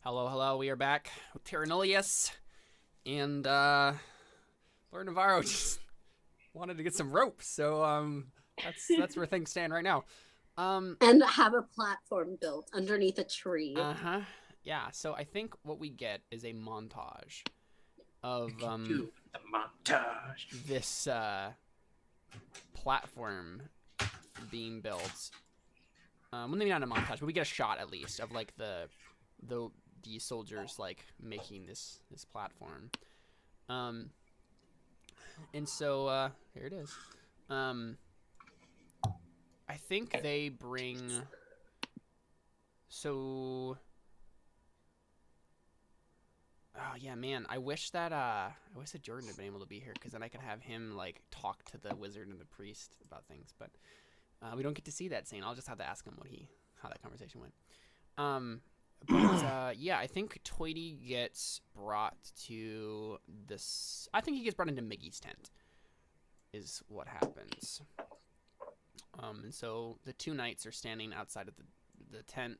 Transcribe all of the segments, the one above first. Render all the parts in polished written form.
Hello, we are back with Terra Nullius, and Lord Navarro just wanted to get some rope, so that's where things stand right now. And have a platform built underneath a tree. Yeah, so I think what we get is a montage of the montage. this platform being built. Well, maybe not a montage, but we get a shot at least of like the soldiers like making this platform. And so here it is. I think they bring. So. Oh yeah, man! I wish that Jordan had been able to be here, because then I could have him like talk to the wizard and the priest about things. But we don't get to see that scene. I'll just have to ask him how that conversation went. But yeah, I think Toity gets brought to this. I think he gets brought into Miggy's tent. Is what happens. And so the two knights are standing outside of the tent.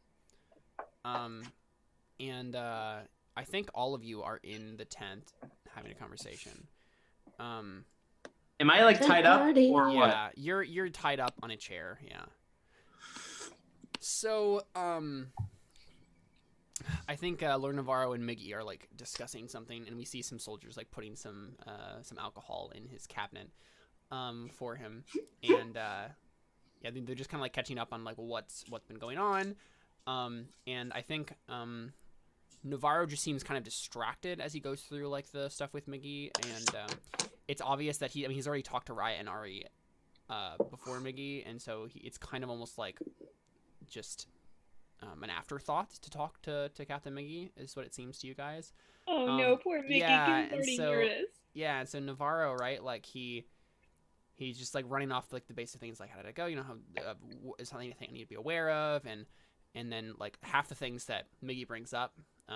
And I think all of you are in the tent having a conversation. Am I like tied up or what? Yeah, you're tied up on a chair. Yeah. So I think Lord Navarro and Miggy are like discussing something, and we see some soldiers like putting some alcohol in his cabinet for him, and yeah, they're just kind of like catching up on like what's been going on, and I think Navarro just seems kind of distracted as he goes through like the stuff with Miggy, and it's obvious that he's already talked to Raya and Ari before Miggy, and so it's kind of almost like just an afterthought to talk to Captain Miggy, is what it seems to you guys. Oh no, poor Miggy. Yeah, and so yeah, and so Navarro, right? Like he's just like running off like the basic things, like how did it go? You know, how is something I need to be aware of, and then like half the things that Miggy brings up,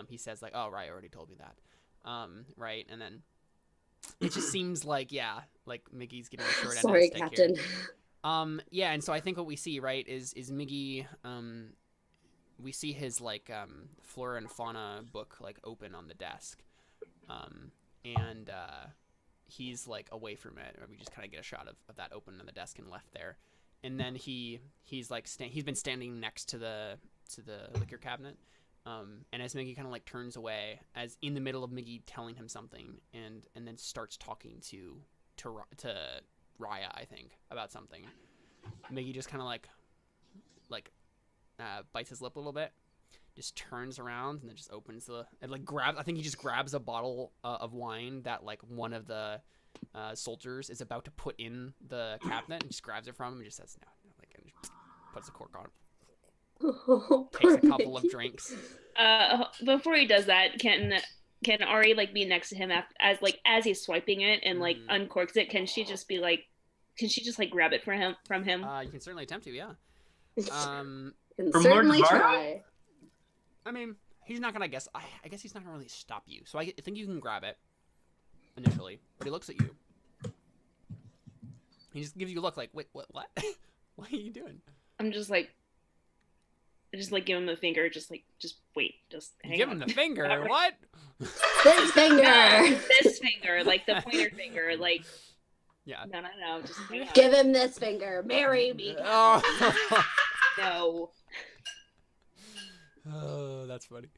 he says like, oh, Raya already told me that, right? And then it just seems like like Miggy's getting a short end of the stick Captain. Here. Yeah, and so I think what we see, right, is Miggy. We see his like flora and fauna book like open on the desk, and he's like away from it, or we just kind of get a shot of that open on the desk and left there, and then he's like he's been standing next to the liquor cabinet, and as Miggy kind of like turns away, as in the middle of Miggy telling him something, and then starts talking to Raya, I think, about something, Miggy just kind of like bites his lip a little bit, just turns around, and then just opens and like grabs. I think he just grabs a bottle of wine that like one of the soldiers is about to put in the cabinet, and just grabs it from him and just says no, like, and just puts the cork on. Takes a couple of drinks. Before he does that, can Ari like be next to him as he's swiping it and like uncorks it? Can she just grab it from him? You can certainly attempt to, yeah. Can From certainly Lord Navarro? try. I mean, he's not gonna. I guess he's not gonna really stop you. So I think you can grab it initially, but he looks at you. He just gives you a look like, wait, what? What are you doing? I'm just like give him the finger, just wait, just hang give on. him the finger. What? This finger. This finger, like the pointer finger, like. Yeah. No, just hang on. Give him this finger. Marry me. Oh. No. Oh, that's funny.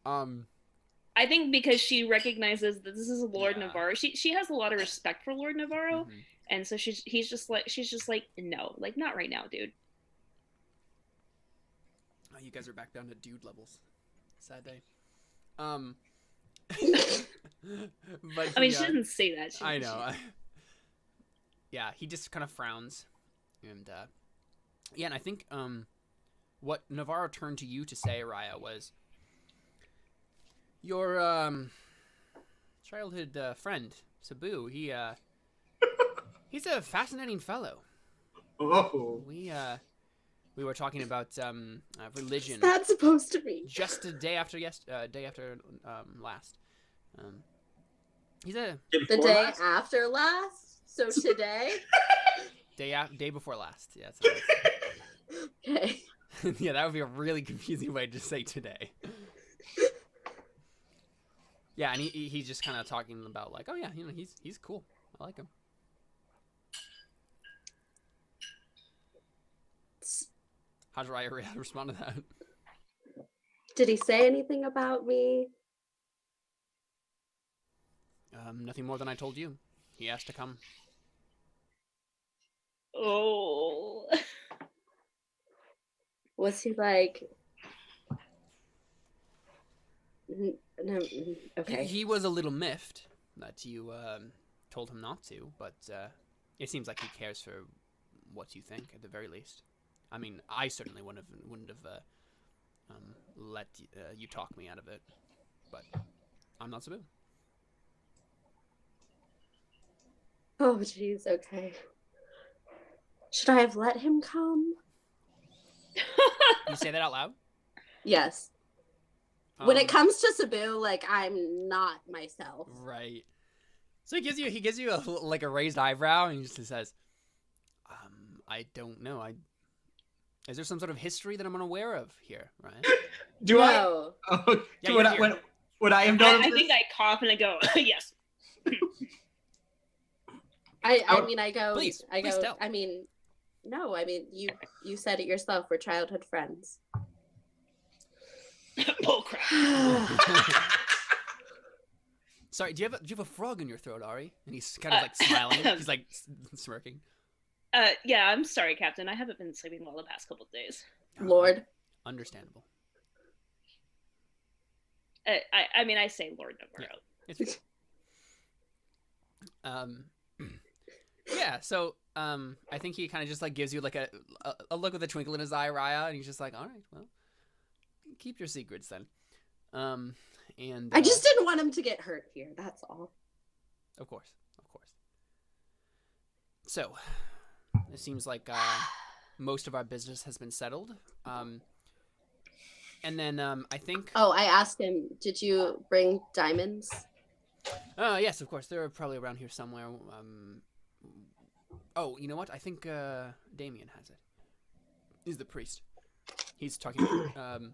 I think because she recognizes that this is Lord Navarro, she has a lot of respect for Lord Navarro, and so she's just like no, like not right now, dude. Oh, you guys are back down to dude levels. Sad day. But I mean, she didn't say that. I know. Yeah, he just kind of frowns, and yeah, and I think what Navarro turned to you to say, Raya, was your childhood friend Sabu. He's a fascinating fellow. Oh. We were talking about religion. What's that supposed to be? Just a day after last. He's the day after last. So today. Day before last. Yeah. Okay. Yeah, that would be a really confusing way to say today. Yeah, and he's just kind of talking about like, oh yeah, he's cool. I like him. How do I respond to that? Did he say anything about me? Nothing more than I told you. He asked to come. Oh. Was he like... No, okay. He was a little miffed that you told him not to, but it seems like he cares for what you think at the very least. I mean, I certainly wouldn't have let you talk me out of it, but I'm not Sabu. Oh, jeez, okay. Should I have let him come? You say that out loud? Yes. When it comes to Sabu, like, I'm not myself. Right. So he gives you a raised eyebrow, and he just says, I don't know. Is there some sort of history that I'm unaware of here, right? Do no. I? Oh, Yeah, would I have done? I think I cough and I go, yes. I mean, I go. Please tell. I mean, no. I mean, you said it yourself. We're childhood friends. Bull crap. Sorry, do you have a frog in your throat, Ari? And he's kind of like smiling. He's like smirking. Yeah, I'm sorry, Captain. I haven't been sleeping well the past couple of days. Lord. Understandable. I mean, I say Lord Navarro. Yeah, it's yeah, so I think he kind of just like gives you like a look with a twinkle in his eye, Raya, and he's just like, all right, well, keep your secrets then. And I just didn't want him to get hurt here. That's all. Of course. So it seems like most of our business has been settled. And then I think. Oh, I asked him, did you bring diamonds? Yes, of course. They're probably around here somewhere. Oh, you know what? I think Damien has it. He's the priest. He's talking to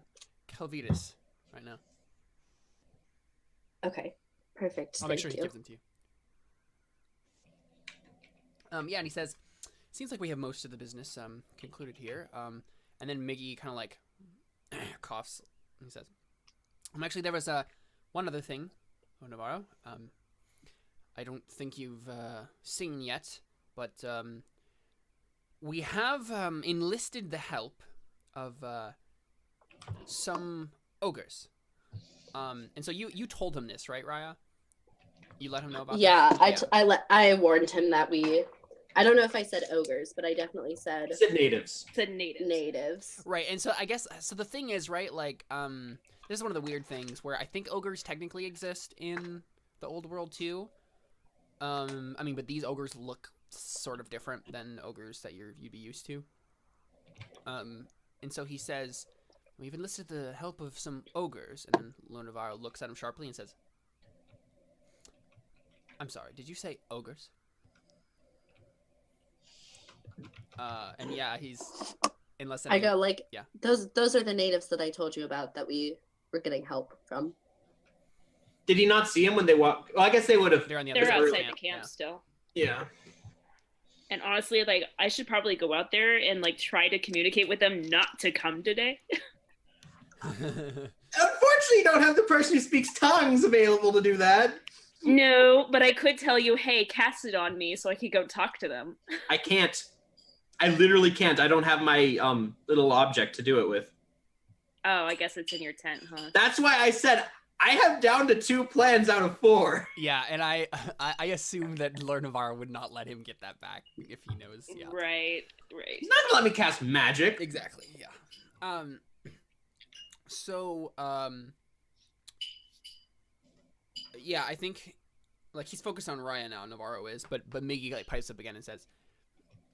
Calvitus right now. Okay, perfect. I'll make sure he gives them to you. Yeah, and he says, seems like we have most of the business concluded here. And then Miggy kind of like coughs. And he says, actually, there was one other thing, Lord Navarro. I don't think you've seen yet, but we have enlisted the help of some ogres. And so you told him this, right, Raya? You let him know about this? I warned him that I don't know if I said ogres, but I definitely said natives. Natives. Right, and so I guess the thing is, right, like this is one of the weird things where I think ogres technically exist in the old world too. I mean, but these ogres look sort of different than ogres that you'd be used to. And so he says, we've enlisted the help of some ogres, and then Lord Navarro looks at him sharply and says, I'm sorry, did you say ogres? And yeah, he's unless I go like, yeah. Those are the natives that I told you about that we were getting help from. Did he not see him when they walked? Well, I guess they would have. They're on the other They're side of outside the camp yeah. still. Yeah. And honestly, like, I should probably go out there and like try to communicate with them not to come today. Unfortunately, you don't have the person who speaks tongues available to do that. No, but I could tell you, hey, cast it on me so I could go talk to them. I can't. I literally can't. I don't have my little object to do it with. Oh, I guess it's in your tent, huh? That's why I said I have down to 2 plans out of 4. Yeah, and I assume that Lord Navarro would not let him get that back if he knows. Yeah. Right. He's not gonna let me cast magic. Exactly. Yeah. So yeah, I think like he's focused on Raya now. Navarro is, but Miggy like pipes up again and says,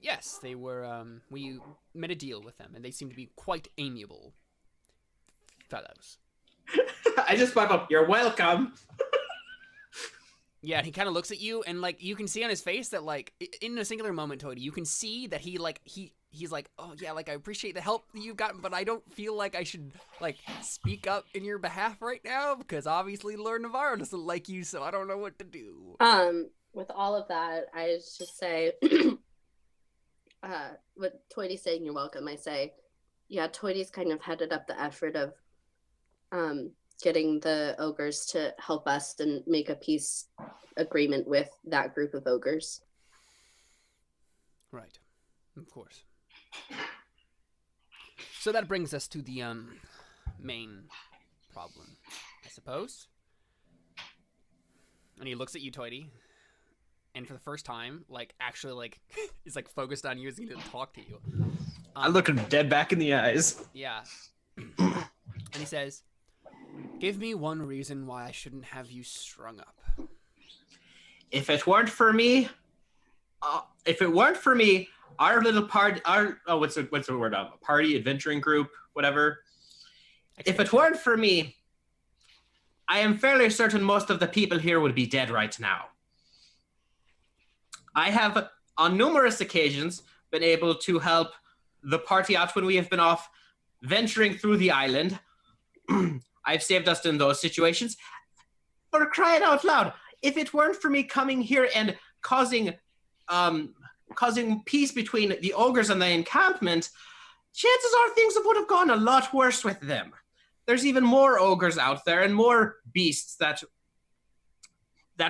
"Yes, they were. We made a deal with them, and they seem to be quite amiable fellows." I just pipe up. You're welcome. Yeah, and he kind of looks at you, and like you can see on his face that like in a singular moment, Toity, you can see that he he's like, oh yeah, like I appreciate the help that you've gotten, but I don't feel like I should like speak up in your behalf right now because obviously Lord Navarro doesn't like you, so I don't know what to do. With all of that, I just say, with Toity saying you're welcome, I say, yeah, Toity's kind of headed up the effort of getting the ogres to help us and make a peace agreement with that group of ogres. Right, of course. So that brings us to the main problem, I suppose. And he looks at you, Toity, and for the first time, like actually, like is like focused on you as he didn't talk to you. I look him dead back in the eyes. Yeah. And he says, "Give me one reason why I shouldn't have you strung up." If it weren't for me, our little party, what's the word? Party, adventuring group, whatever. If it weren't for me, I am fairly certain most of the people here would be dead right now. I have, on numerous occasions, been able to help the party out when we have been off venturing through the island. I've saved us in those situations. For crying out loud, if it weren't for me coming here and causing peace between the ogres and the encampment, chances are things would have gone a lot worse with them. There's even more ogres out there and more beasts that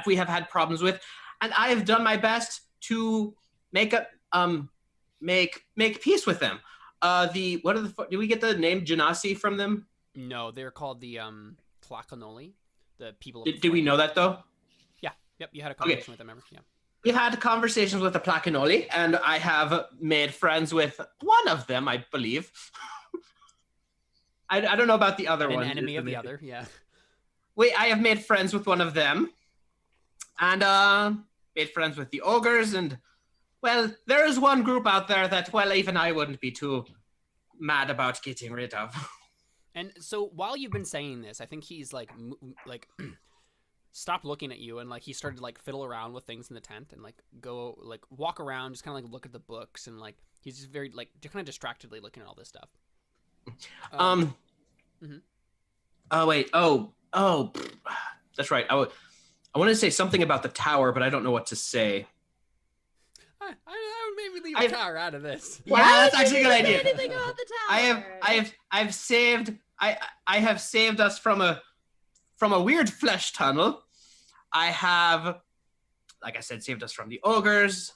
we have had problems with, and I have done my best to make peace with them. Do we get the name Genasi from them? No, they're called the Tlacanoli, the people. Do we know that though? Yeah. Yep. You had a conversation with them, remember? Yeah. We've had conversations with the Placanoli, and I have made friends with one of them, I believe. I don't know about the other one. An enemy of the other, yeah. I have made friends with one of them, and made friends with the ogres, and, well, there is one group out there that, well, even I wouldn't be too mad about getting rid of. And so while you've been saying this, I think he's like stopped looking at you and like he started to like fiddle around with things in the tent and like go like walk around, just kind of like look at the books, and like he's just very like kind of distractedly looking at all this stuff. Oh wait. Oh, that's right. I wanted to say something about the tower, but I don't know what to say. I would maybe leave the tower out of this. Yeah, that's actually a good idea. Anything about the tower? I have saved us from a weird flesh tunnel. I have, like I said, saved us from the ogres.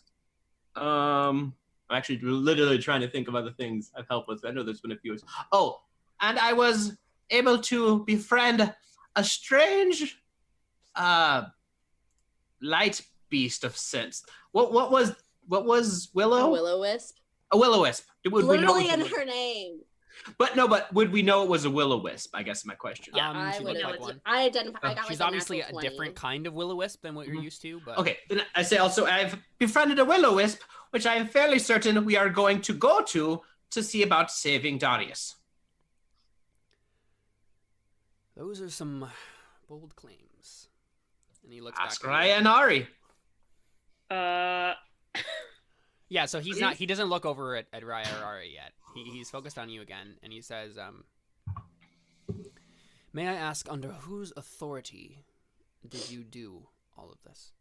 I'm actually literally trying to think of other things I've helped with. I know there's been a few. Oh, and I was able to befriend a strange light beast of sense. What was Willow? A will-o-wisp. A will-o-wisp. Literally in her name. But would we know it was a will-o-wisp? I guess is my question. Yeah, I she would looked know like one. I identify. I got She's like obviously a 20. different kind of will-o-wisp than what you're used to. But okay, then I say also I've befriended a will-o-wisp, which I am fairly certain we are going to go to see about saving Darius. Those are some bold claims. And he looks Ask back. Raya and Ari. Yeah, so he's not. He doesn't look over at Raya or Ari yet. He's focused on you again, and he says, "May I ask, under whose authority did you do all of this?"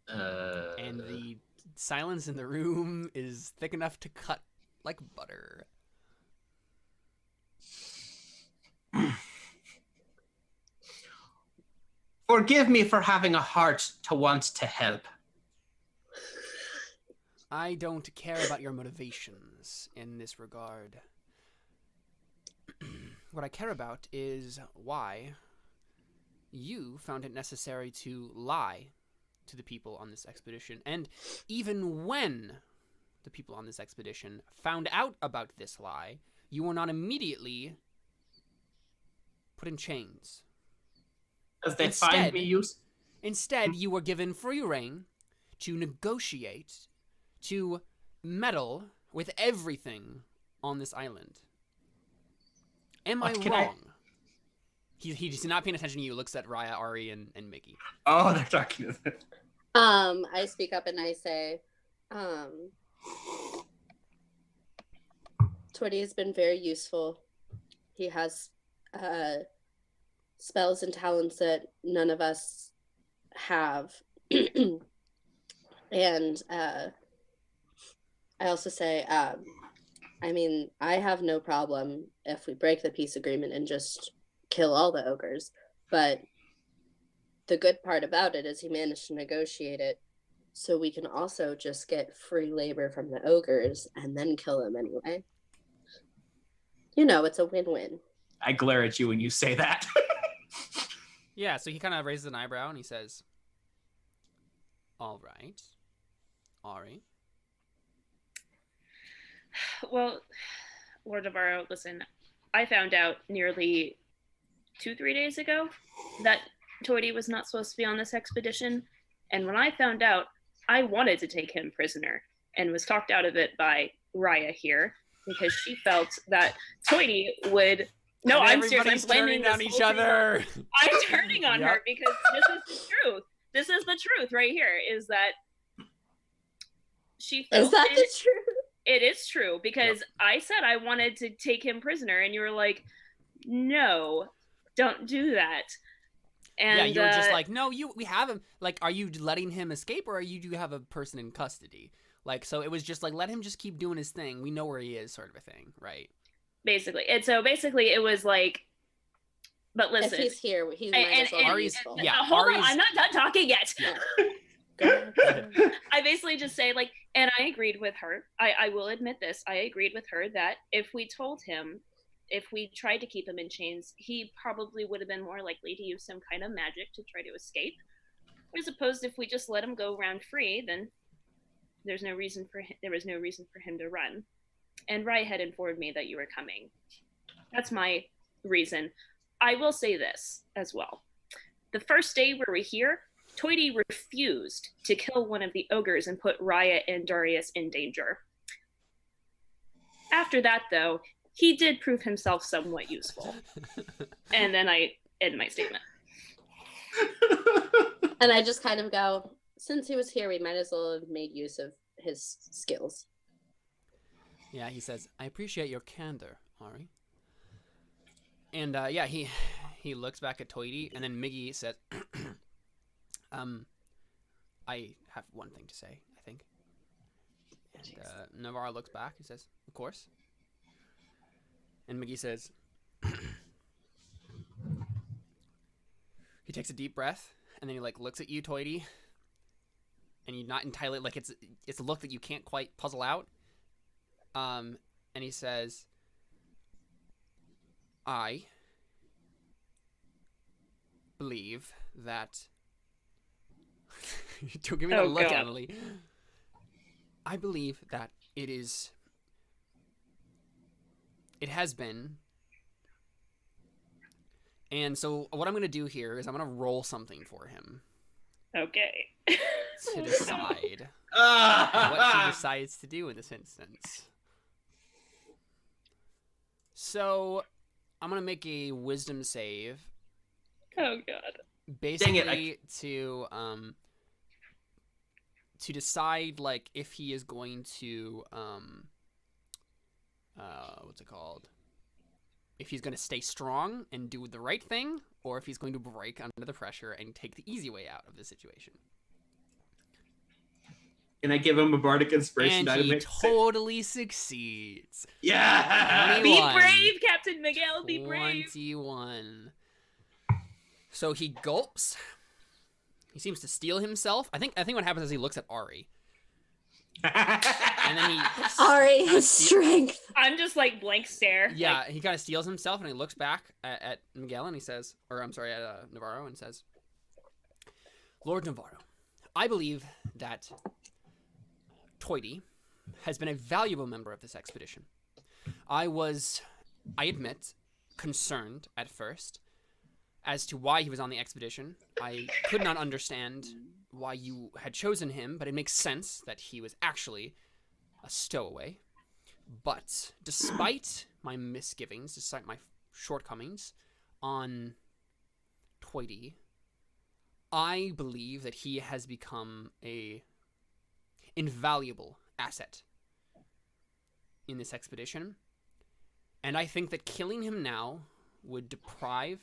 And the silence in the room is thick enough to cut like butter. Forgive me for having a heart to want to help. I don't care about your motivations in this regard. What I care about is why you found it necessary to lie to the people on this expedition. And even when the people on this expedition found out about this lie, you were not immediately put in chains. As they find me use. Instead, you were given free rein to negotiate, to meddle with everything on this island. Am I wrong? He's not paying attention to you. Looks at Raya, Ari, and Mickey. Oh, they're talking to them. I speak up and I say, Toity has been very useful. He has spells and talents that none of us have. And I also say, I mean, I have no problem if we break the peace agreement and just kill all the ogres, but the good part about it is he managed to negotiate it so we can also just get free labor from the ogres and then kill them anyway. You know, it's a win-win. I glare at you when you say that. Yeah, so he kind of raises an eyebrow and he says, all right, Ari. Well, Lord Navarro, listen, I found out nearly 2-3 days ago that Toity was not supposed to be on this expedition. And when I found out, I wanted to take him prisoner and was talked out of it by Raya here because she felt that Toity would. No, I'm serious. I'm blaming on each other. I'm turning on her because this is the truth. This is the truth right here. Is that she felt Is that the truth? It is true because I said I wanted to take him prisoner, and you were like, "No, don't do that." And yeah, you were just like, "No, we have him. Like, are you letting him escape, or do you have a person in custody?" Like, so it was just like, let him just keep doing his thing. We know where he is, sort of a thing, right? Basically, and so basically, it was like, but listen, if he's here, he might as well be useful. Yeah, hold on, I'm not done talking yet. Yeah. Go ahead. I basically just say like, and I agreed with her. I will admit this. I agreed with her that if we told him, if we tried to keep him in chains, he probably would have been more likely to use some kind of magic to try to escape. As opposed if we just let him go round free, then there was no reason for him to run. And Rai had informed me that you were coming. That's my reason. I will say this as well. The first day we were here, Toity refused to kill one of the ogres and put Raya and Darius in danger. After that, though, he did prove himself somewhat useful. And then I end my statement. And I just kind of go, since he was here, we might as well have made use of his skills. Yeah, he says, I appreciate your candor, Ari. And yeah, he looks back at Toity, and then Miggy says, I have one thing to say, I think. And Navarro looks back and says, of course. And Miggy says, he takes a deep breath, and then he like looks at you, Toity, and you're not entirely like it's a look that you can't quite puzzle out. And he says, I believe that don't give me that look, Emily. I believe that it has been. And so what I'm going to do here is I'm going to roll something for him. Okay. To decide what he decides to do in this instance. So I'm going to make a wisdom save. Oh, God. Basically to decide like if he is going to what's it called? If he's going to stay strong and do the right thing, or if he's going to break under the pressure and take the easy way out of the situation. Can I give him a bardic inspiration? And he totally succeeds. Yeah! 21. Be brave, Captain Miguel. Be brave. 21. So he gulps. He seems to steel himself. I think what happens is he looks at Ari. And then he Ari, his strength. I'm just like blank stare. Yeah, he kind of steels himself and he looks back at Miguel and he says, or I'm sorry, at Navarro and says, Lord Navarro, I believe that Toity has been a valuable member of this expedition. I admit, concerned at first as to why he was on the expedition. I could not understand why you had chosen him, but it makes sense that he was actually a stowaway. But despite my misgivings, despite my shortcomings on Toity, I believe that he has become a invaluable asset in this expedition, and I think that killing him now would deprive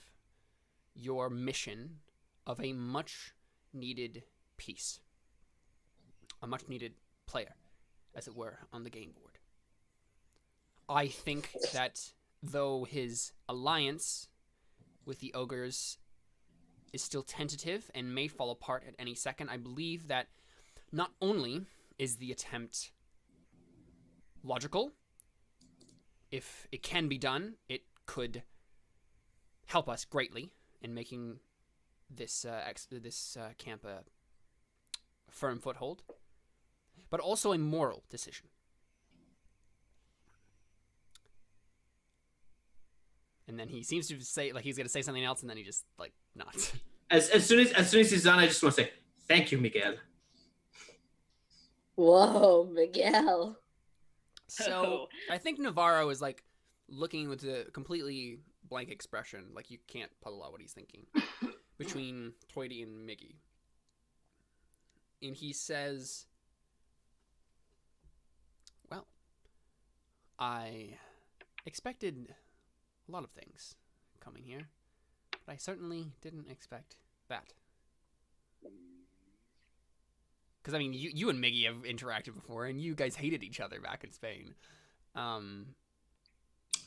your mission of a much-needed piece, a much-needed player, as it were, on the game board. I think that though his alliance with the ogres is still tentative and may fall apart at any second, I believe that not only is the attempt logical, if it can be done, it could help us greatly in making this camp a firm foothold, but also a moral decision. And then he seems to say, like, he's going to say something else, and then he just, like, nods. As soon as he's done, I just want to say, thank you, Miguel. Whoa, Miguel. So I think Navarro is, like, looking with a completely blank expression, like you can't puzzle out what he's thinking, between Toity and Miggy. And he says, well, I expected a lot of things coming here, but I certainly didn't expect that. Because, I mean, you and Miggy have interacted before, and you guys hated each other back in Spain.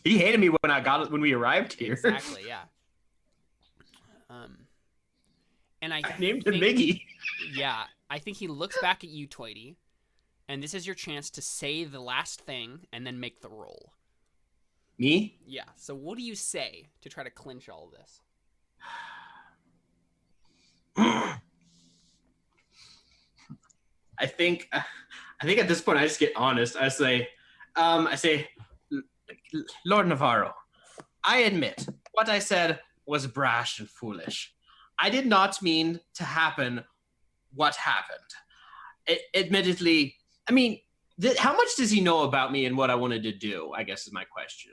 He hated me when we arrived here. Exactly, yeah. And I named him Miggy. Yeah, I think he looks back at you, Toity, and this is your chance to say the last thing and then make the roll. Me? Yeah, so what do you say to try to clinch all of this? I think at this point I just get honest. I say, Lord Navarro, I admit what I said was brash and foolish. I did not mean to happen what happened. Admittedly, I mean, how much does he know about me and what I wanted to do, I guess is my question.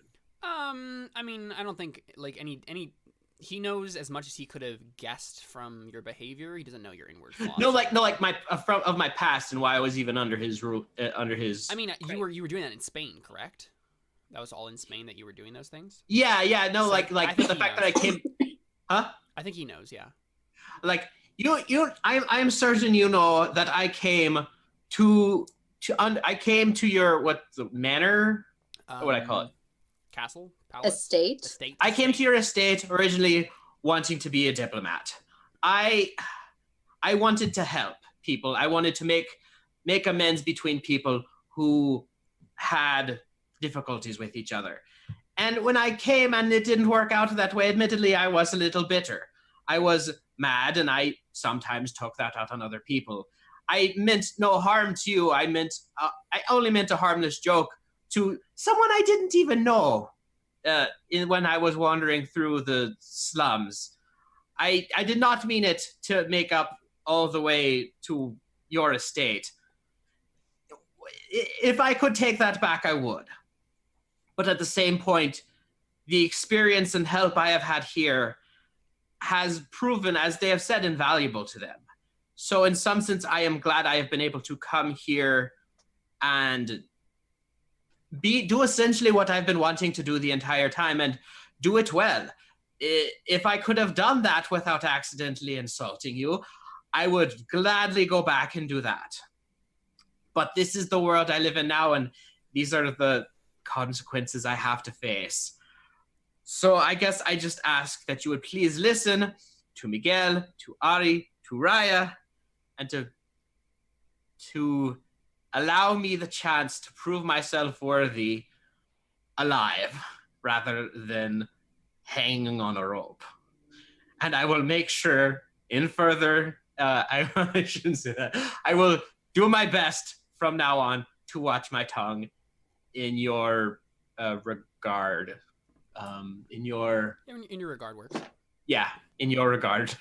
I mean, I don't think, like, any he knows as much as he could have guessed from your behavior. He doesn't know your inward flaws. No, my past and why I was even under his rule, under his. I mean, you were doing that in Spain, correct? That was all in Spain that you were doing those things. Yeah, no, So, like the fact that I came, huh? I think he knows. Yeah. Like I'm certain you know that I came to your the manor. What would I call it? Castle? Palace? Estate? I came to your estate originally wanting to be a diplomat. I wanted to help people. I wanted to make amends between people who had difficulties with each other. And when I came and it didn't work out that way, admittedly, I was a little bitter. I was mad, and I sometimes took that out on other people. I meant no harm to you. I only meant a harmless joke to someone I didn't even know when I was wandering through the slums. I did not mean it to make up all the way to your estate. If I could take that back, I would. But at the same point, the experience and help I have had here has proven, as they have said, invaluable to them. So in some sense, I am glad I have been able to come here and do essentially what I've been wanting to do the entire time, and do it well. If I could have done that without accidentally insulting you, I would gladly go back and do that. But this is the world I live in now, and these are the consequences I have to face. So I guess I just ask that you would please listen to Miguel, to Ari, to Raya, and to allow me the chance to prove myself worthy alive rather than hanging on a rope. And I will make sure in further, I shouldn't say that. I will do my best from now on to watch my tongue in your regard. In your regard works. Yeah, in your regard.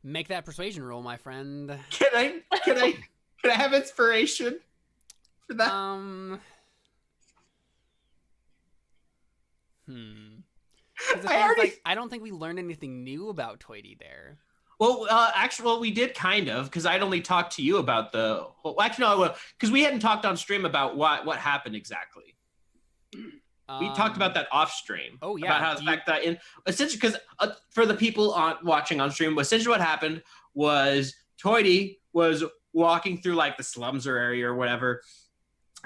Make that persuasion roll, my friend. Can I have inspiration for that? I don't think we learned anything new about Toity there. Well, actually, well, we did kind of, because I'd only talked to you about the whole. Actually, no, because we hadn't talked on stream about what happened exactly. We talked about that off stream. Oh yeah, about how the fact that essentially, because for the people watching on stream, essentially what happened was Toity was walking through like the slums or area or whatever,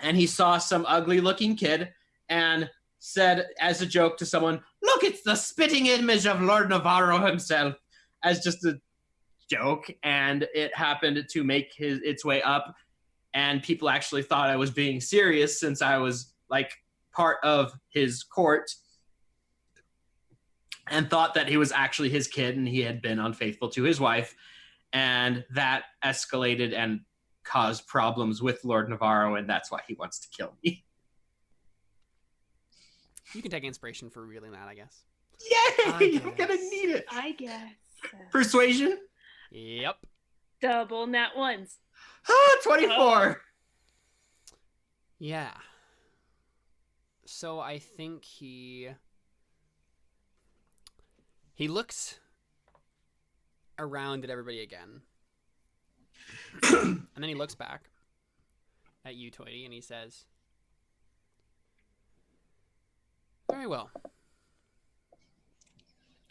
and he saw some ugly looking kid and said as a joke to someone, "Look, it's the spitting image of Lord Navarro himself," as just a joke, and it happened to make its way up, and people actually thought I was being serious since I was like part of his court, and thought that he was actually his kid and he had been unfaithful to his wife, and that escalated and caused problems with Lord Navarro, and that's why he wants to kill me. You can take inspiration for revealing that, I guess. Yay! I'm gonna need it. I guess. Persuasion? Yep. Double nat ones. 24. Yeah. So I think he looks around at everybody again. And then he looks back at you, Toity, and he says, "Very well."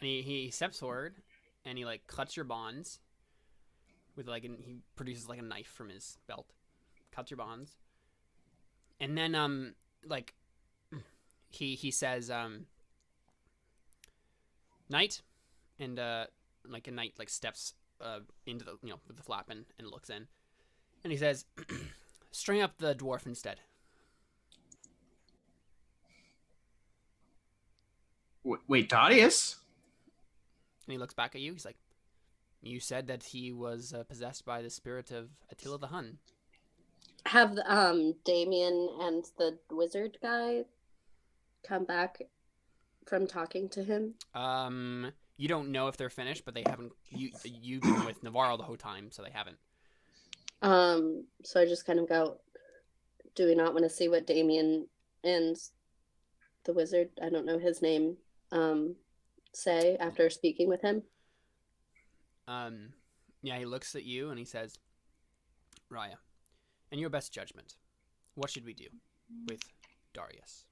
And he steps forward and he like cuts your bonds with like he produces like a knife from his belt, cuts your bonds, and then like he says "Knight," and like a knight like steps into the with the flap and looks in, and he says, "String up the dwarf instead." Wait, Darius? And he looks back at you. He's like, "You said that he was possessed by the spirit of Attila the Hun." Have Damien and the wizard guy come back from talking to him? You don't know if they're finished, but they haven't. You've been with Navarro the whole time, so they haven't. So I just kind of go, do we not want to see what Damien and the wizard, I don't know his name, say after speaking with him? Yeah, he looks at you and he says, "Raya, in your best judgment, what should we do with Darius?"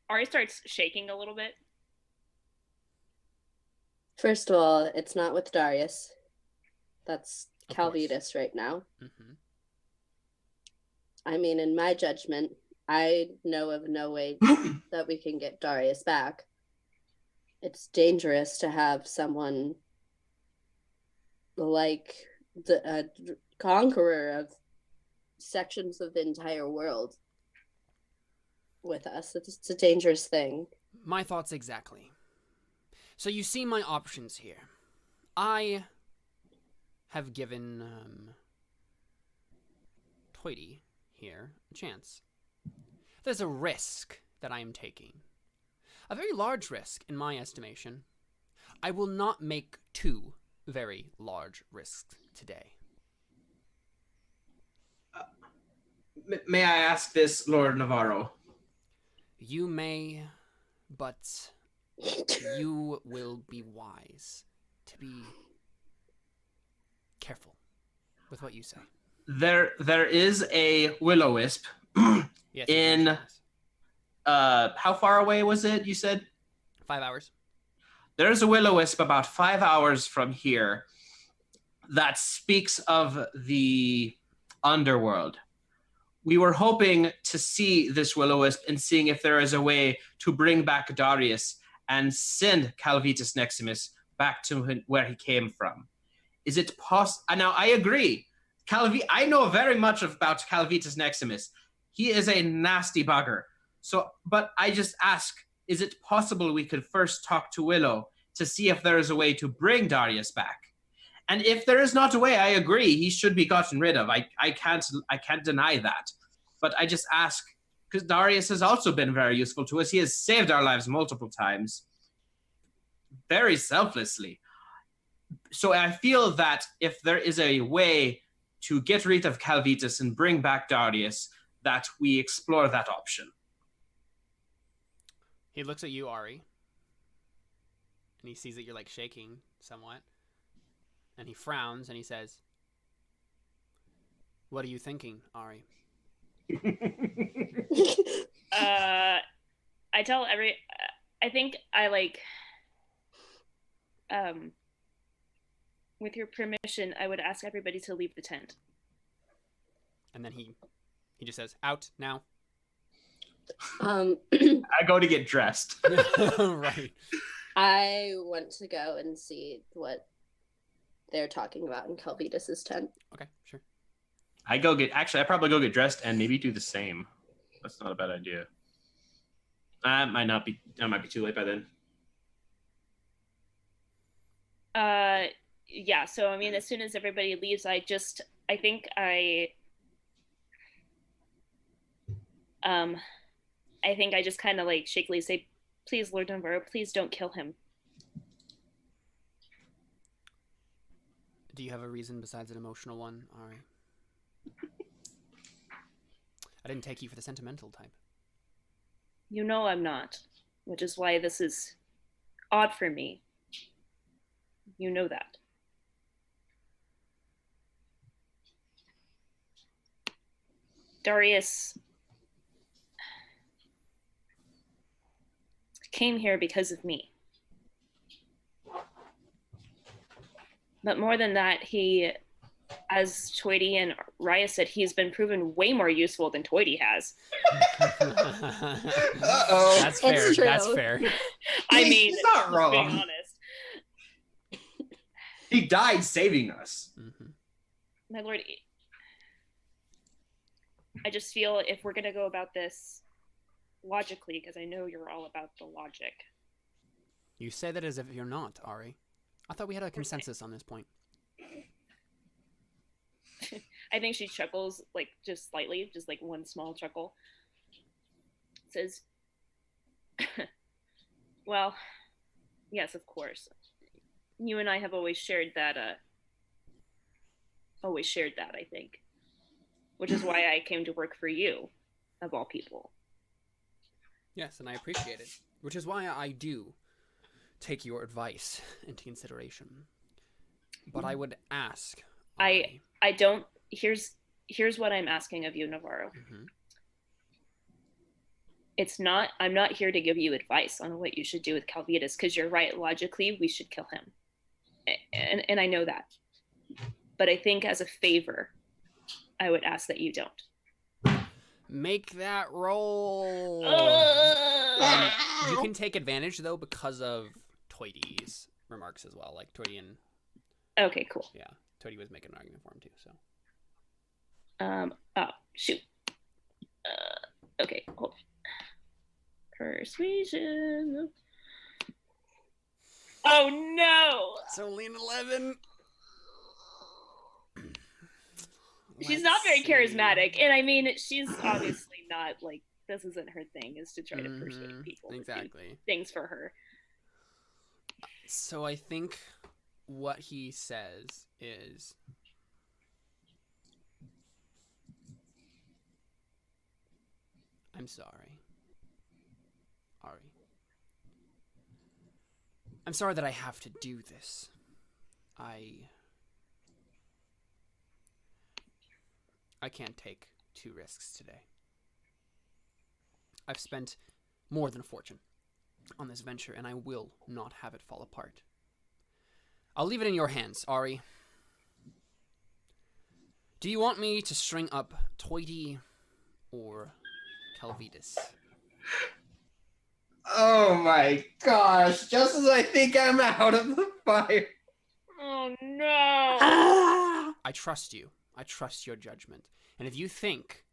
Ari starts shaking a little bit. First of all, it's not with Darius. That's Of Calvitus right now. Mm-hmm. I mean, in my judgment, I know of no way that we can get Darius back. It's dangerous to have someone like the conqueror of sections of the entire world with us. It's a dangerous thing. My thoughts exactly. So you see my options here. I have given Toity here a chance. There's a risk that I am taking. A very large risk, in my estimation. I will not make two very large risks today. May I ask this, Lord Navarro? You may, but you will be wise to be careful with what you say. There is a will-o-wisp Yes, in how far away was it, you said? 5 hours. There's a will-o-wisp about 5 hours from here that speaks of the underworld. We were hoping to see this will-o-wisp and seeing if there is a way to bring back Darius and send Calvitus Neximus back to where he came from. Is it possible? Now, I agree. I know very much about Calvitus Neximus. He is a nasty bugger. So, but I just ask, is it possible we could first talk to Willow to see if there is a way to bring Darius back? And if there is not a way, I agree, he should be gotten rid of. I can't deny that. But I just ask, because Darius has also been very useful to us. He has saved our lives multiple times, very selflessly. So I feel that if there is a way to get rid of Calvitus and bring back Darius, that we explore that option. He looks at you, Ari. and he sees that you're like shaking somewhat, and he frowns and he says, "What are you thinking, Ari?" I tell I think I like, with your permission, I would ask everybody to leave the tent. And then he just says, "Out now." I go to get dressed. Right. I want to go and see what they're talking about in Calvitus's tent. Okay, sure. I probably go get dressed and maybe do the same. That's not a bad idea. I might be too late by then. Yeah, so I mean, as soon as everybody leaves, I think I just kind of like shakily say, "Please, Lord Navarro, please don't kill him." Do you have a reason besides an emotional one, Ari? I didn't take you for the sentimental type. You know I'm not, which is why this is odd for me. You know that. Darius came here because of me. But more than that, he, as Toity and Raya said, he's been proven way more useful than Toity has. Uh-oh. That's fair. It's true. That's fair. I mean, he's not just being wrong. honest. He died saving us. Mm-hmm. My lord, I just feel if we're going to go about this logically, because I know you're all about the logic. You say that as if you're not, Ari. I thought we had a consensus on this point. I think she chuckles, like, just slightly, just like one small chuckle. Says, well, yes, of course. You and I have always shared that, I think. Which is why I came to work for you, of all people. Yes, and I appreciate it. Which is why I do take your advice into consideration. But I would ask, Ari, I don't. Here's what I'm asking of you, Navarro. Mm-hmm. I'm not here to give you advice on what you should do with Calvitus, because you're right, logically we should kill him, and I know that. But I think as a favor, I would ask that you don't. Make that roll. You can take advantage though because of Toity's remarks as well. Like Toity and Okay, cool. yeah, Toity was making an argument for him too. So oh shoot. Okay, hold on. Persuasion. Oh no! it's only an 11. She's not very charismatic, and I mean, she's obviously not like, this isn't her thing, is to try to persuade people to do things for her. So I think what he says is, I'm sorry, Ari. I'm sorry that I have to do this. I can't take 2 risks today. I've spent more than a fortune on this venture, and I will not have it fall apart. I'll leave it in your hands, Ari. Do you want me to string up Toity or Calvitus? Oh my gosh, just as I think I'm out of the fire. Oh no! I trust you. I trust your judgment. And if you think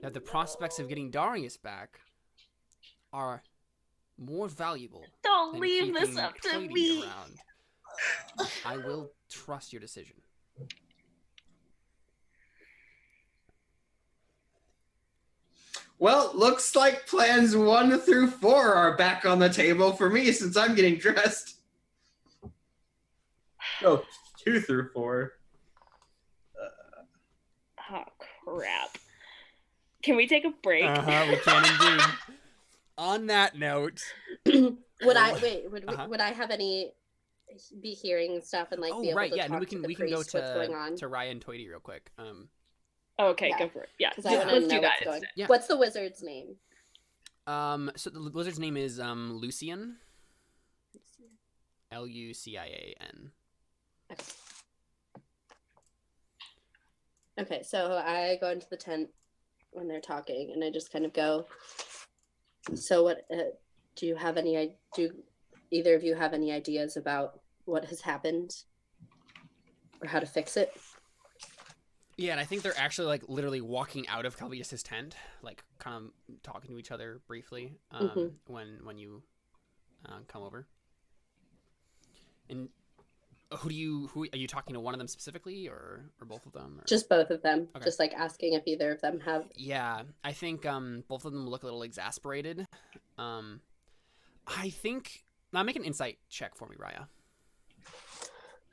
that the prospects of getting Darius back are more valuable Don't than leave this keeping up to Toity me. around, I will trust your decision. Well, looks like plans 1 through 4 are back on the table for me since I'm getting dressed. Oh, 2 through 4. Oh crap! Can we take a break? We can indeed. On that note, Would I Well, wait? uh-huh. Would I have any be hearing stuff and like be Oh, able right, to yeah, and talk we to can the go priest what's going on? to Raya and Toity real quick. Okay, Yeah. go for it. Yeah, Because I want to let's know do that what's going. instead. Yeah. What's the wizard's name? So the wizard's name is Lucian. Lucian. Okay. Okay, so I go into the tent when they're talking, and I just kind of go. So, what do you have any? Do either of you have any ideas about what has happened or how to fix it? Yeah, and I think they're actually like literally walking out of Calvitus's tent, like kind of talking to each other briefly when you come over. And who are you talking to? One of them specifically, or both of them? Or? Just both of them. Okay. Just like asking if either of them have. Yeah, I think both of them look a little exasperated. I think now make an insight check for me, Raya.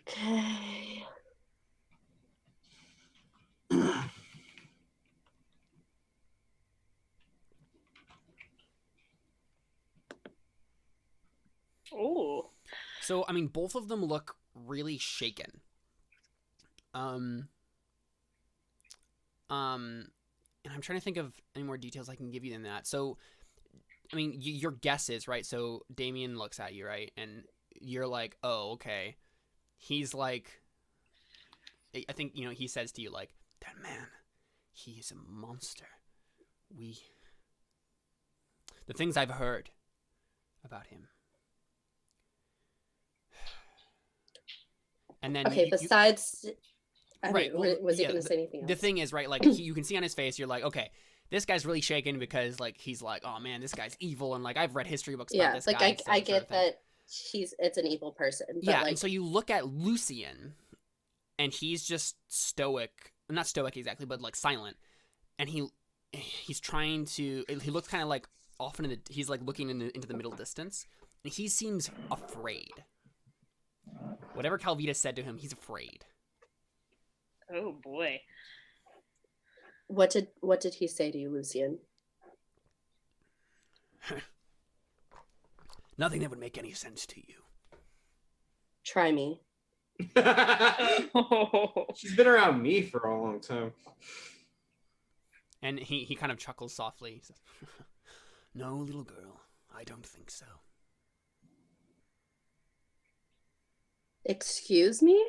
Okay. Oh. So, I mean, both of them look really shaken. And I'm trying to think of any more details I can give you than that. So, I mean, your guess is, right? So, Damien looks at you, right? And you're like, oh, okay. He's like, I think, he says to you, like, that man, he is a monster. The things I've heard about him. And then Okay, besides... Right. Well, was he going to say anything else? The thing is, right, like, you can see on his face, you're like, okay, this guy's really shaken because, like, he's like, oh, man, this guy's evil, and, like, I've read history books about this guy. Yeah, like, I get that it's an evil person. But yeah, like... and so you look at Lucian, and he's just stoic. Not stoic exactly, but, like, silent. And he's trying to... He looks kind of, like, often he's, like, looking into the middle distance, and he seems afraid. Whatever Calvitus said to him, he's afraid. Oh boy. What did he say to you, Lucian? Nothing that would make any sense to you. Try me. She's been around me for a long time. And he kind of chuckles softly. He says, no, little girl, I don't think so. Excuse me?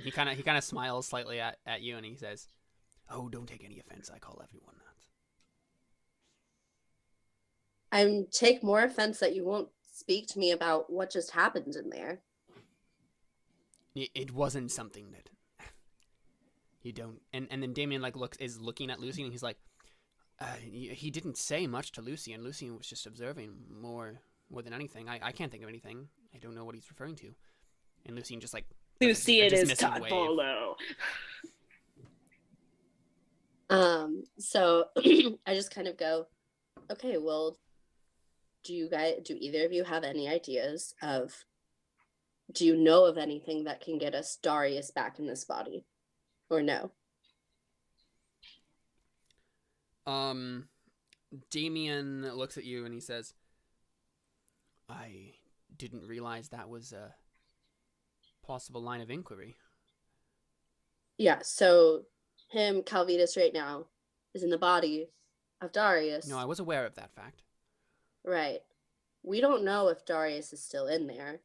He kind of smiles slightly at you, and he says, "Oh, don't take any offense. I call everyone that." I take more offense that you won't speak to me about what just happened in there. It wasn't something that you don't. And then Damien is looking at Lucian, and he's like, he didn't say much to Lucian. Lucian was just observing more than anything. I can't think of anything. I don't know what he's referring to. And Lucian just like. Lucian is Tadpolo. So I just kind of go, okay, well, do either of you have any ideas do you know of anything that can get us Darius back in this body? Or no? Damien looks at you and he says, I didn't realize that was a possible line of inquiry. Yeah, so Calvitus right now is in the body of Darius. No, I was aware of that fact. Right. We don't know if Darius is still in there.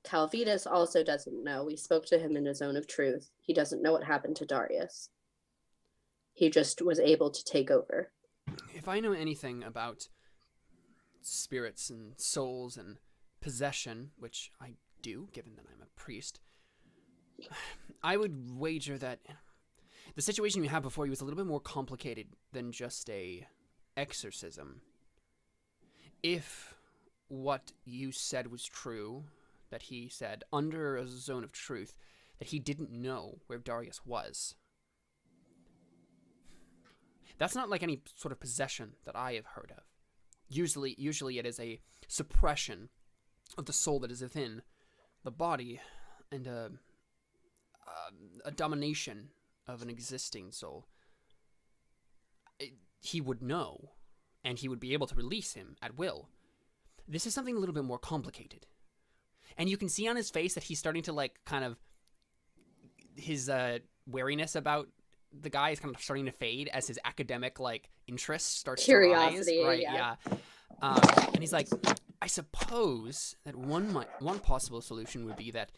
Calvitus also doesn't know. We spoke to him in a zone of truth. He doesn't know what happened to Darius. He just was able to take over. If I know anything about spirits and souls and possession, which I do, given that I'm a priest, I would wager that the situation you have before you is a little bit more complicated than just a exorcism. If what you said was true, that he said under a zone of truth, that he didn't know where Darius was, that's not like any sort of possession that I have heard of. Usually it is a suppression of the soul that is within the body, and a domination of an existing soul. he would know, and he would be able to release him at will. This is something a little bit more complicated. And you can see on his face that he's starting to, like, kind of... His wariness about the guy is kind of starting to fade as his academic, like, interest starts Curiosity, to rise. Right, yeah. And he's like, I suppose that one possible solution would be that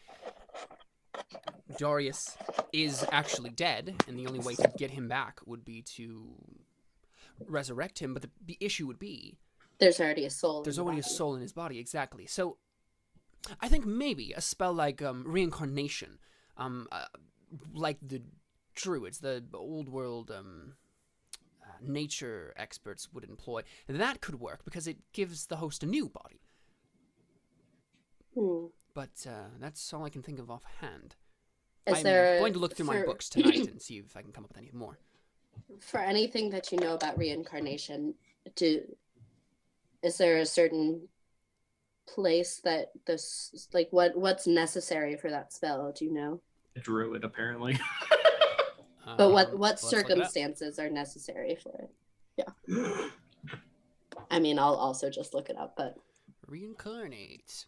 Darius is actually dead, and the only way to get him back would be to resurrect him. But the issue would be there's already a soul. There's already a soul in his body, exactly. So I think maybe a spell like reincarnation, like the druids, the old world nature experts would employ, that could work because it gives the host a new body. But that's all I can think of offhand. I'm going to look through my books tonight and see if I can come up with any more. For anything that you know about reincarnation, is there a certain place that this, like, what's necessary for that spell? Do you know? A druid, apparently. But what circumstances are necessary for it? Yeah. I mean, I'll also just look it up, but reincarnate.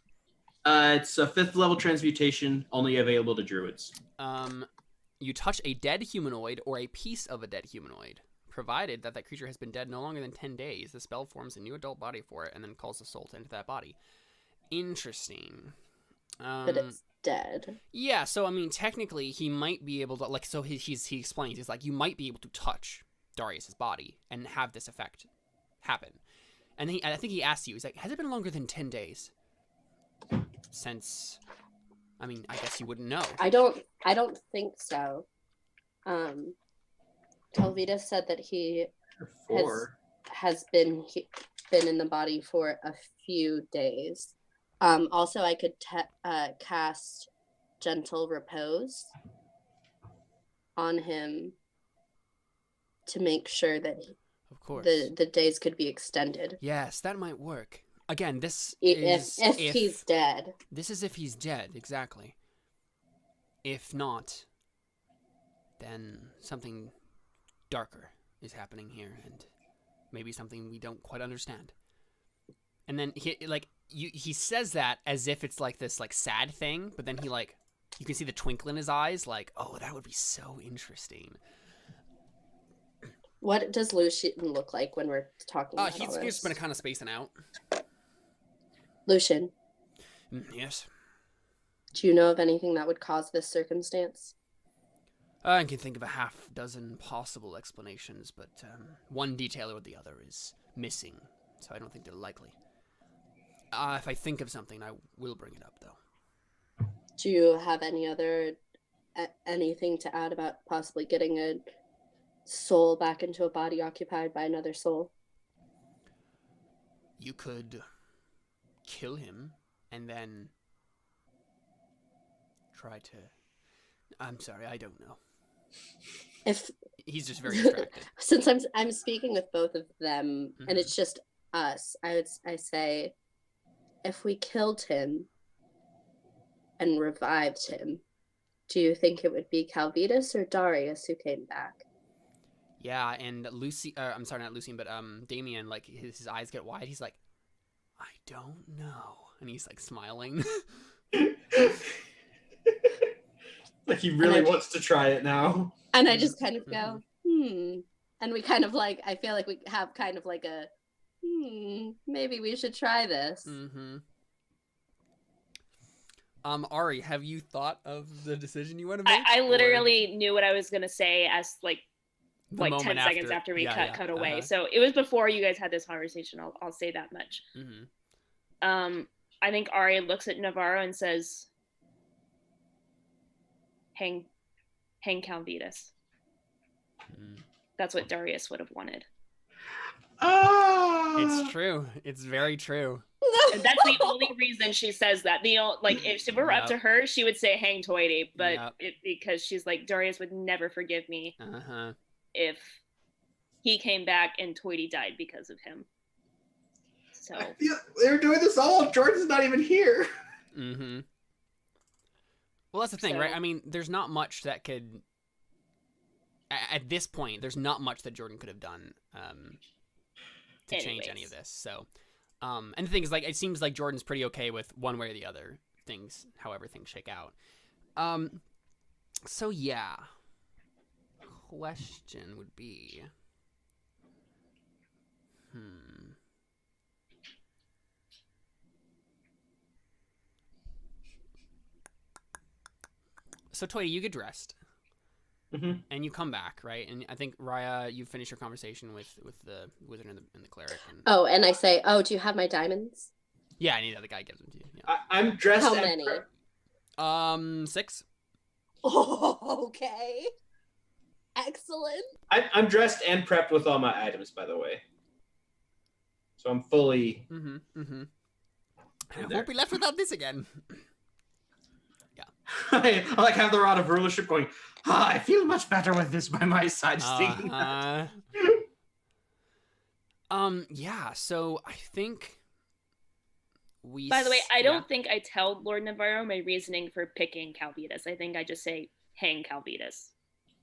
It's a 5th level transmutation, only available to druids. You touch a dead humanoid or a piece of a dead humanoid, provided that creature has been dead no longer than 10 days. The spell forms a new adult body for it and then calls the soul to enter that body. Interesting. But it's dead. Yeah, so I mean, technically, he might be able to, like, so he explains, he's like, you might be able to touch Darius's body and have this effect happen. And I think he asked you, he's like, has it been longer than 10 days? Since, I mean, I guess you wouldn't know. I don't think so. Calvitus said that he has been in the body for a few days. Also, I could cast Gentle Repose on him to make sure that of course the days could be extended. Yes, that might work. Again, this is if he's dead. This is if he's dead, exactly. If not, then something darker is happening here, and maybe something we don't quite understand. And then he says that as if it's like this like sad thing, but then he like you can see the twinkle in his eyes, like, oh, that would be so interesting. What does Lucian look like when we're talking about he's just been kind of spacing out. Lucian. Yes. Do you know of anything that would cause this circumstance? I can think of a half dozen possible explanations, but one detail or the other is missing, so I don't think they're likely. If I think of something, I will bring it up, though. Do you have anything to add about possibly getting a soul back into a body occupied by another soul? You could kill him and then try to... I'm sorry, I don't know. If he's just very distracted. Since I'm speaking with both of them, and it's just us, I say, if we killed him and revived him, do you think it would be Calvitus or Darius who came back? Yeah, and I'm sorry, not Lucian, but Damien, like his eyes get wide. He's like, I don't know, and he's like smiling. Like he really wants to try it now. And I just kind of go, and we kind of like, I feel like we have kind of like a, maybe we should try this. Ari, have you thought of the decision you want to make? I literally knew what I was going to say as like 10 seconds seconds after we cut away. So it was before you guys had this conversation. I'll say that much. I think Ari looks at Navarro and says, hang Calvitus. That's what Darius would have wanted. Oh, it's true. It's very true. And that's the only reason she says that. Like if it were up to her, she would say hang Toity, but because she's like, Darius would never forgive me if he came back and Toity died because of him. So they're doing this all. Jordan's not even here. Well, that's the thing, right? I mean, there's not much that could at this point, there's not much that Jordan could have done to change any of Anyways. this. So, and the thing is, like, it seems like Jordan's pretty okay with one way or the other things, however things shake out. So yeah, question would be, So Toity, you get dressed, and you come back, right? And I think Raya, you finish your conversation with the wizard and the cleric. And... Oh, and I say, oh, do you have my diamonds? Yeah, I need the guy gives them to you. Yeah. I'm dressed. How and many? 6. Oh, okay. Excellent. I'm dressed and prepped with all my items, by the way. So I'm fully. I won't be left without this again. I like have the rod of rulership going. I feel much better with this by my side. Just thinking that. Yeah. So I think we. By the way, I don't think I tell Lord Navarro my reasoning for picking Calvitus. I think I just say, hang Calvitus.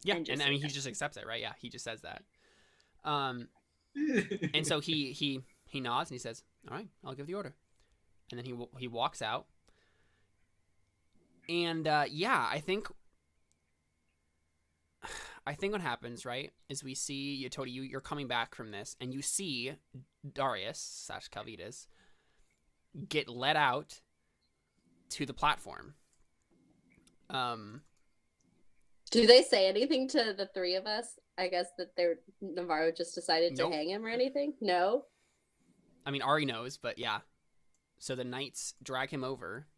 Yeah, and I mean, he just accepts it, right? Yeah, he just says that. And so he nods and he says, "All right, I'll give the order." And then he walks out. And yeah, I think what happens, right, is we see Toity, you're coming back from this, and you see Darius / Calvitus get let out to the platform. Do they say anything to the three of us? I guess that Navarro just decided to Nope. hang him or anything? No? I mean, Ari knows, but yeah. So the knights drag him over.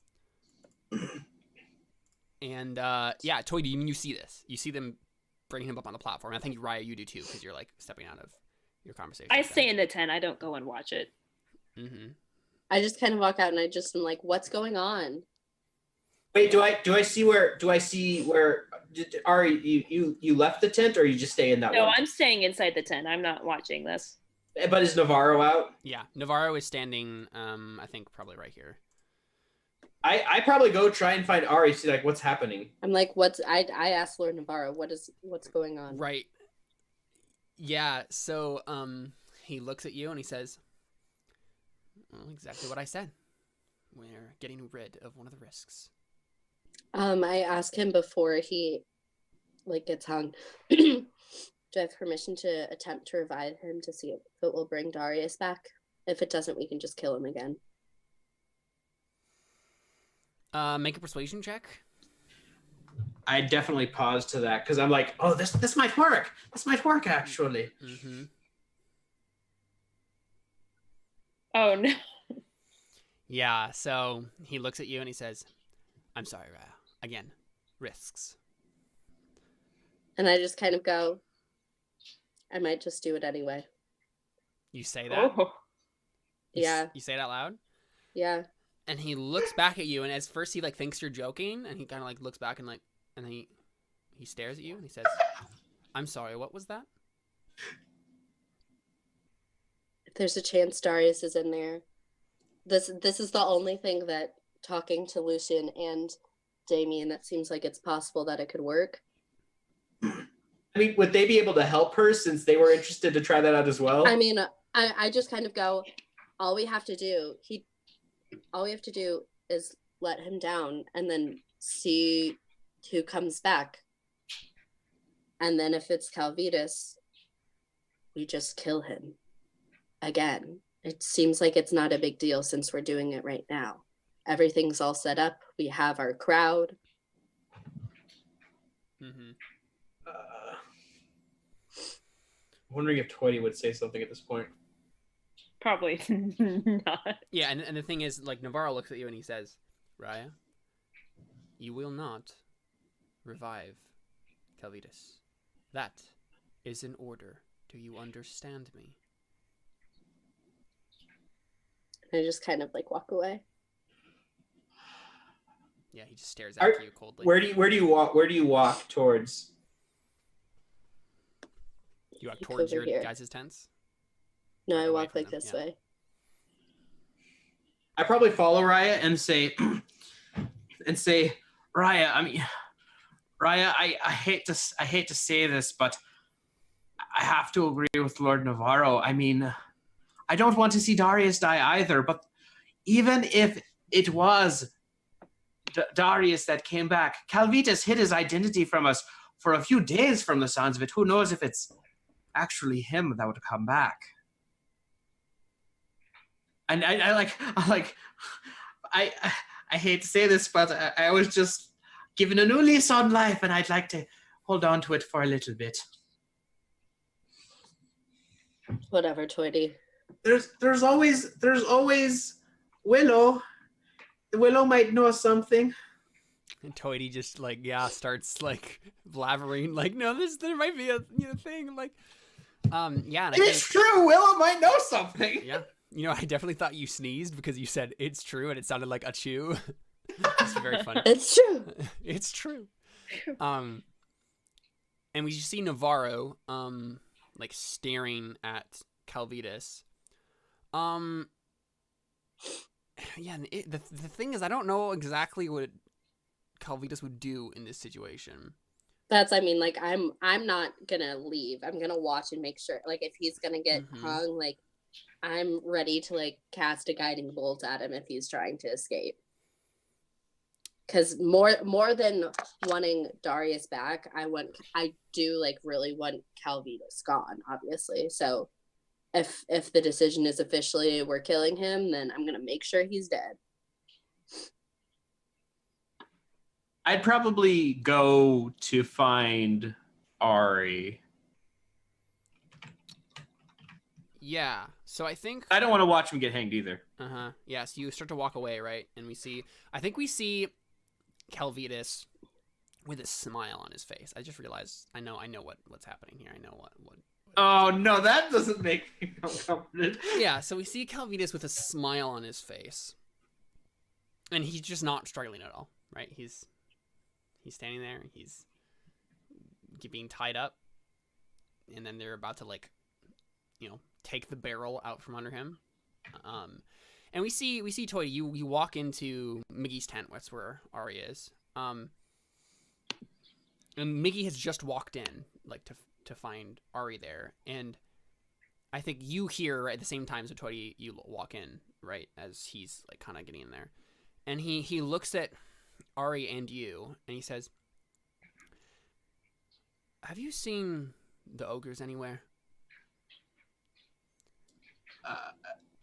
And yeah, Toity, you see this. You see them bringing him up on the platform. I think, Raya, you do too, because you're like stepping out of your conversation. I with them. stay in the tent. I don't go and watch it. I just kind of walk out and I just am like, what's going on? Wait, do I see where Ari, you left the tent, or you just stay in that No, one? I'm staying inside the tent. I'm not watching this. But is Navarro out? Yeah, Navarro is standing, I think probably right here. I probably go try and find Ari, see like what's happening. I'm like, I asked Lord Navarro, what's going on? Right. Yeah, so he looks at you and he says, well, exactly what I said. We're getting rid of one of the risks. I asked him before he gets hung, do I have permission to attempt to revive him to see if it will bring Darius back? If it doesn't, we can just kill him again. Make a persuasion check. I definitely pause to that because I'm like, oh, this might work. This might work actually. Oh no. Yeah, so he looks at you and he says, I'm sorry, Raya. Again, risks. And I just kind of go, I might just do it anyway. You say that? Oh. Yeah. You say it out loud? Yeah. And he looks back at you, and as first he thinks you're joking, and he kind of looks back and then he stares at you and he says, I'm sorry, what was that? If there's a chance Darius is in there, this is the only thing that talking to Lucian and Damien, that seems like it's possible that it could work. I mean, would they be able to help her since they were interested to try that out as well? I mean, I just kind of go, all we have to do is let him down and then see who comes back. And then if it's Calvitus, we just kill him again. It seems like it's not a big deal since we're doing it right now. Everything's all set up. We have our crowd. I'm wondering if Toity would say something at this point. Probably not. Yeah, and the thing is, Navarro looks at you and he says, Raya, you will not revive Calvitus. That is an order. Do you understand me? I just kind of walk away. Yeah, he just stares after you coldly. Where do you walk? Where do you walk towards? You walk towards your here. guys' tents? No, I Away walk from like them, this yeah. way. I probably follow Raya and say, Raya, I mean, Raya, I hate to say this, but I have to agree with Lord Navarro. I mean, I don't want to see Darius die either, but even if it was Darius that came back, Calvitus hid his identity from us for a few days from the sounds of it. Who knows if it's actually him that would come back? And I hate to say this, but I was just given a new lease on life, and I'd like to hold on to it for a little bit. Whatever, Toity. There's always Willow. Willow might know something. And Toity just like starts like blabbering like, no, there might be a thing like, yeah. And It's true. Willow might know something. Yeah. I definitely thought you sneezed because you said it's true and it sounded like a chew. It's very funny. It's true. It's true. And we see Navarro like staring at Calvitus. Yeah, the thing is, I don't know exactly what Calvitus would do in this situation. Like I'm not gonna leave. I'm gonna watch and make sure, like, if he's gonna get hung, like, I'm ready to like cast a guiding bolt at him if he's trying to escape. Because more than wanting Darius back, I do like really want Calvitus gone, obviously. So if the decision is officially we're killing him, then I'm gonna make sure he's dead. I'd probably go to find Ari. Yeah. So I think I don't want to watch him get hanged either. Yeah. So you start to walk away, right? And we see Calvitus with a smile on his face. I just realized I know what's happening here. I know what. Oh no, that doesn't make me feel confident. Yeah. So we see Calvitus with a smile on his face, and he's just not struggling at all, right? He's standing there. He's being tied up, and then they're about to like, take the barrel out from under him. And we see Toity. You walk into Miggy's tent. That's where Ari is. And Miggy has just walked in, like to find Ari there. And I think you hear at the same time as Toity, you walk in, right, as he's like kind of getting in there. And he looks at Ari and you, and he says, "Have you seen the ogres anywhere?"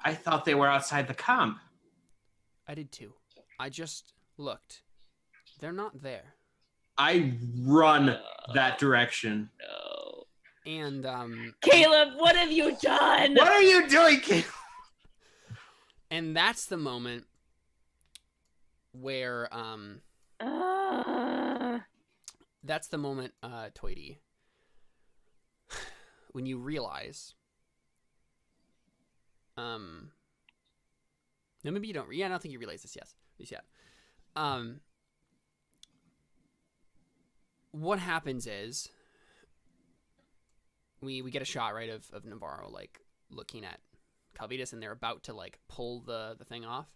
I thought they were outside the camp. I did too. I just looked. They're not there. I run that direction. No. And Caleb, what have you done? What are you doing, Caleb? And that's the moment where that's the moment, Toity, when you realize no, maybe you don't. Yeah, I don't think you realize this. Yes. What happens is we get a shot, right, of Navarro like looking at Calvitus, and they're about to like pull the thing off.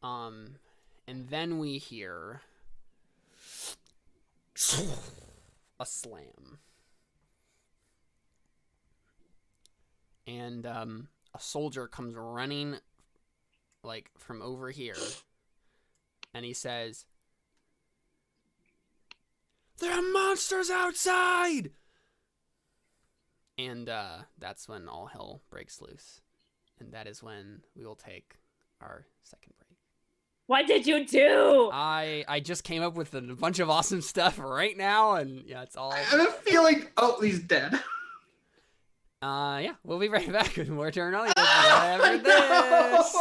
And then we hear a slam. And a soldier comes running like from over here, and he says, "There are monsters outside!" And that's when all hell breaks loose. And that is when we will take our second break. What did you do? I just came up with a bunch of awesome stuff right now, and yeah, it's all... I have a feeling... Oh, he's dead. Yeah, we'll be right back with more Terra Nullius after this.